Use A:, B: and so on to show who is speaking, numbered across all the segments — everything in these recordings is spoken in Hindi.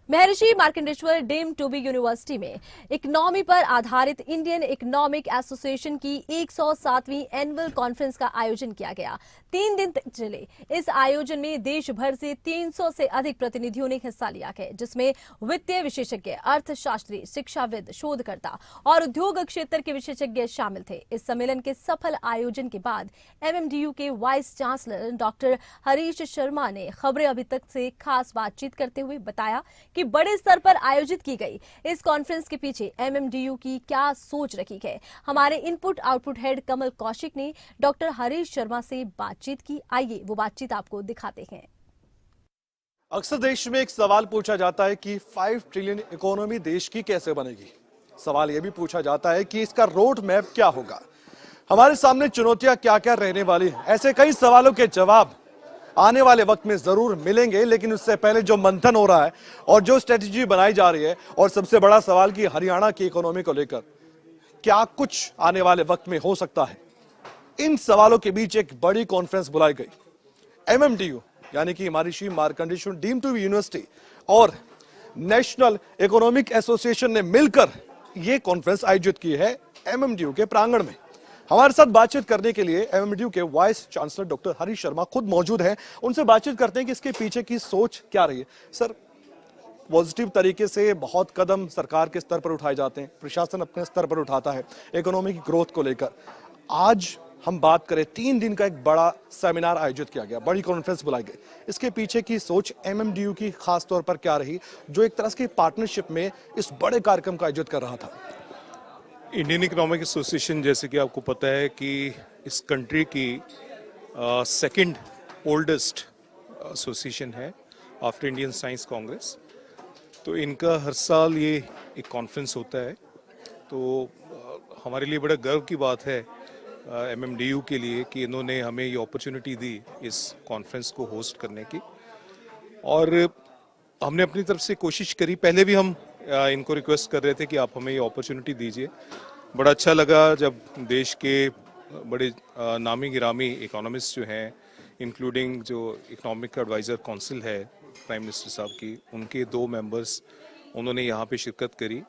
A: Maharshi Markandeshwar deemed to be university में इकोनॉमी पर आधारित इंडियन इकोनॉमिक एसोसिएशन की 107वीं एनुअल कॉन्फ्रेंस का आयोजन किया गया। 3 दिन तक चले इस आयोजन में देश भर से 300 से अधिक प्रतिनिधियों ने हिस्सा लिया है, जिसमें वित्तीय विशेषज्ञ, अर्थशास्त्री, शिक्षाविद, शोधकर्ता और उद्योग क्षेत्र के विशेषज्ञ शामिल थे। इस सम्मेलन के सफल आयोजन के बाद एमएमडीयू के vice chancellor doctor Harish Sharma ने खबरें अभी तक से खास बातचीत करते हुए बताया कि बड़े स्तर पर आयोजित की गई इस कॉन्फ्रेंस के पीछे एमएमडीयू की क्या सोच रखी है। हमारे इनपुट आउटपुट हेड कमल कौशिक ने डॉक्टर हरीश शर्मा से बातचीत की। आइए वो बातचीत आपको दिखाते हैं।
B: अक्सर देश में एक सवाल पूछा जाता है कि 5 ट्रिलियन इकोनॉमी देश की कैसे बनेगी। सवाल यह भी पूछा जाता है कि इसका रोड मैप क्या होगा, हमारे सामने चुनौतियां क्या क्या रहने वाली हैं। ऐसे कई सवालों के जवाब आने वाले वक्त में जरूर मिलेंगे, लेकिन उससे पहले जो मंथन हो रहा है और जो स्ट्रेटेजी बनाई जा रही है, और सबसे बड़ा सवाल कि हरियाणा की इकोनॉमी को लेकर क्या कुछ आने वाले वक्त में हो सकता है, इन सवालों के बीच एक बड़ी कॉन्फ्रेंस बुलाई गई। एमएमडीयू यानी कि Maharshi Markandeshwar deemed to be university और नेशनल इकोनॉमिक एसोसिएशन ने मिलकर यह कॉन्फ्रेंस आयोजित की है एमएमडीयू के प्रांगण में। हमारे साथ बातचीत करने के लिए एमएमडीयू के vice chancellor doctor Harish Sharma खुद मौजूद हैं। उनसे बातचीत करते हैं कि इसके पीछे की सोच क्या रही है। सर, पॉजिटिव तरीके से बहुत कदम सरकार के स्तर पर उठाए जाते हैं, प्रशासन अपने स्तर पर उठाता है इकोनॉमी की ग्रोथ को लेकर। आज हम बात करें, 3 दिन का एक बड़ा सेमिनार आयोजित किया गया, बड़ी कॉन्फ्रेंस बुलाई गई। इसके पीछे की सोच एमएमडीयू की खास तौर पर क्या रही, जो एक तरह की पार्टनरशिप में इस बड़े कार्यक्रम का आयोजित कर रहा था?
C: इंडियन इकोनॉमिक एसोसिएशन, जैसे कि आपको पता है कि इस कंट्री की सेकंड ओल्डेस्ट एसोसिएशन है आफ्टर इंडियन साइंस कांग्रेस। तो इनका हर साल ये एक कॉन्फ्रेंस होता है। तो हमारे लिए बड़ा गर्व की बात है एमएमडीयू के लिए कि इन्होंने हमें ये अपॉर्चुनिटी दी इस कॉन्फ्रेंस को होस्ट करने की, और हमने अपनी तरफ से कोशिश करी। पहले भी हम इनको रिक्वेस्ट कर रहे थे कि आप हमें ये अपॉर्चुनिटी दीजिए। बड़ा अच्छा लगा जब देश के बड़े नामी गिरामी इकोनॉमिस्ट जो हैं, इंक्लूडिंग जो इकोनॉमिक एडवाइज़र काउंसिल है प्राइम मिनिस्टर साहब की, उनके 2 मेंबर्स उन्होंने यहाँ पे शिरकत करी,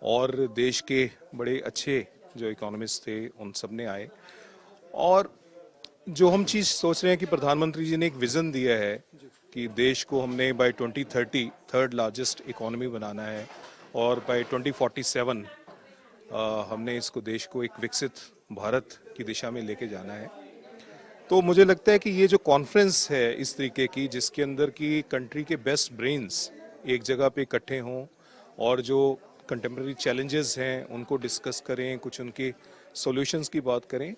C: और देश के बड़े अच्छे जो इकोनॉमिस्ट थे उन सब ने आए। और जो हम चीज़ सोच रहे हैं कि प्रधानमंत्री जी ने एक विज़न दिया है कि देश को हमने बाय 2030 थर्ड लार्जेस्ट इकोनॉमी बनाना है, और बाय 2047 हमने इसको देश को एक विकसित भारत की दिशा में लेके जाना है। तो मुझे लगता है कि ये जो कॉन्फ्रेंस है इस तरीके की, जिसके अंदर की कंट्री के बेस्ट ब्रेन्स एक जगह पे इकट्ठे हों और जो कंटेम्प्रेरी चैलेंजेस हैं उनको डिस्कस करें, कुछ उनके सॉल्यूशंस की बात करें,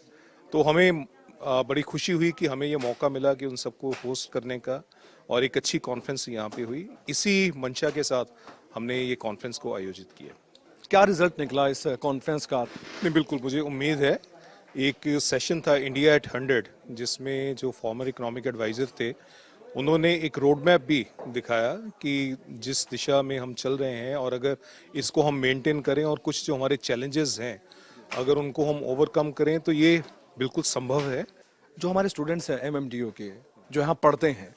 C: तो हमें बड़ी खुशी हुई कि हमें ये मौका मिला कि उन सबको होस्ट करने का, और एक अच्छी कॉन्फ्रेंस यहाँ पे हुई। इसी मंशा के साथ हमने ये कॉन्फ्रेंस को आयोजित किया।
B: क्या रिजल्ट निकला इस कॉन्फ्रेंस का?
C: नहीं, बिल्कुल मुझे उम्मीद है। एक सेशन था इंडिया एट 100, जिसमें जो फॉर्मर इकोनॉमिक एडवाइज़र थे उन्होंने एक रोड मैप भी दिखाया कि जिस दिशा में हम चल रहे हैं, और अगर इसको हम मेंटेन करें और कुछ जो हमारे चैलेंजेस हैं अगर उनको हम ओवरकम करें तो ये बिल्कुल संभव है।
B: जो हमारे स्टूडेंट्स हैं एमएमडीयू के, जो यहाँ पढ़ते हैं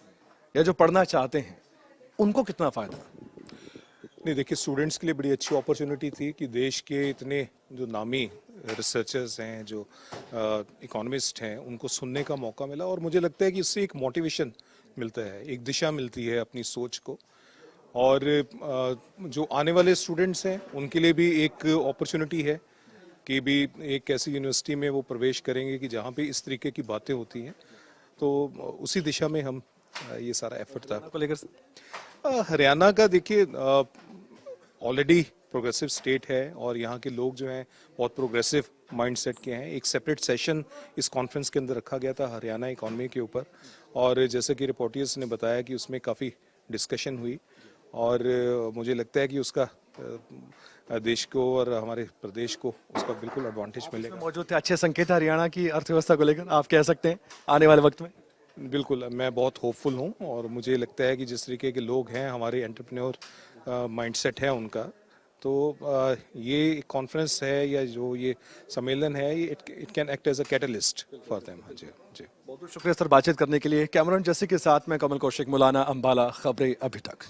B: या जो पढ़ना चाहते हैं, उनको कितना फायदा?
C: नहीं, देखिए, स्टूडेंट्स के लिए बड़ी अच्छी अपॉर्चुनिटी थी कि देश के इतने जो नामी रिसर्चर्स हैं, जो इकोनॉमिस्ट हैं, उनको सुनने का मौका मिला, और मुझे लगता है कि इससे एक मोटिवेशन मिलता है, एक दिशा मिलती है अपनी सोच को। और जो आने वाले स्टूडेंट्स हैं उनके लिए भी एक अपॉर्चुनिटी है कि भी एक ऐसी यूनिवर्सिटी में वो प्रवेश करेंगे कि जहाँ पे इस तरीके की बातें होती हैं। तो उसी दिशा में हम ये सारा एफर्ट था
B: को लेकर।
C: हरियाणा का देखिए ऑलरेडी प्रोग्रेसिव स्टेट है, और यहाँ के लोग जो हैं बहुत प्रोग्रेसिव माइंडसेट के हैं। एक सेपरेट सेशन इस कॉन्फ्रेंस के अंदर रखा गया था हरियाणा इकोनॉमी के ऊपर, और जैसे कि रिपोर्टर्स ने बताया कि उसमें काफ़ी डिस्कशन हुई, और मुझे लगता है कि उसका देश को और हमारे प्रदेश को उसका बिल्कुल एडवांटेज मिलेगा।
B: मौजूद थे, अच्छे संकेत हरियाणा की अर्थव्यवस्था को लेकर आप कह सकते हैं आने वाले वक्त में?
C: बिल्कुल, मैं बहुत होपफुल हूँ, और मुझे लगता है कि जिस तरीके के लोग हैं, हमारे एंटरप्रेन्योर माइंडसेट है उनका, तो ये कॉन्फ्रेंस है या जो ये सम्मेलन है, ये it can act as a catalyst for them. हाँ जी, जी।
B: बहुत बहुत शुक्रिया सर बातचीत करने के लिए। कैमरामैन जस्सी के साथ मैं कमल कौशिक, मुलाना, अंबाला, खबरें अभी तक।